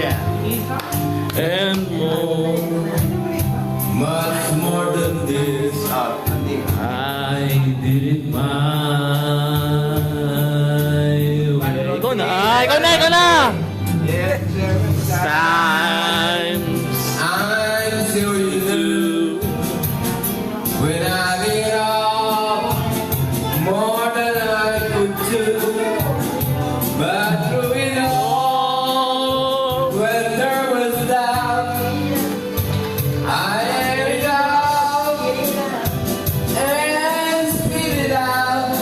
Yeah. And more, much more than this, I did it my way. Ikaw na! Ikaw na! Ikaw na! Times I'm sure you knew when I did all more than I could do, but through it all, when there was doubt, I let it out and spit it out.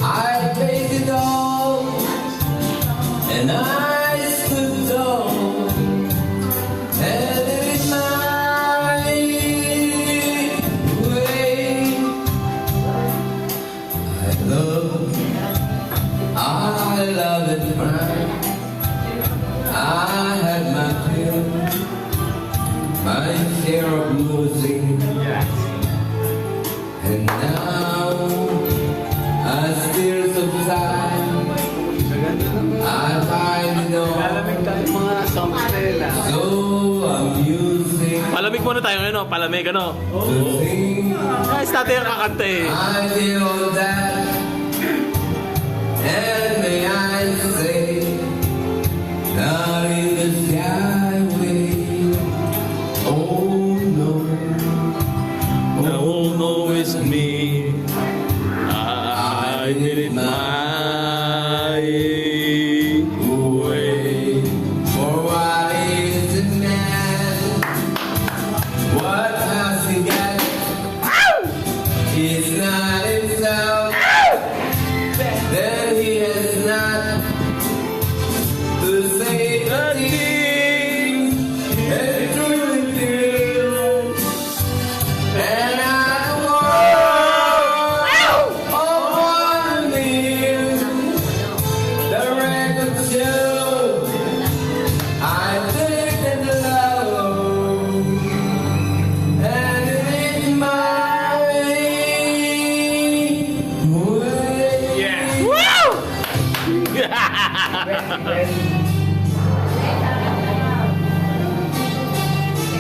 I faced it all, and I stood tall, and it is my way. I love it fine. I had my fill, my share of losing, and now I still subside. I find it all so amusing Palamig muna tayo ano? Palamig ano? to think Ay, state yung kakanta eh. I feel that, and may I say, not in the skyway. Oh no, No, no, it's me. I did it my way. for what is a man? What has he got? He's not himself. Then he has not to say the things that truly feel. And I want on me the record show. I think it low, and it is my way. Yeah. Woo!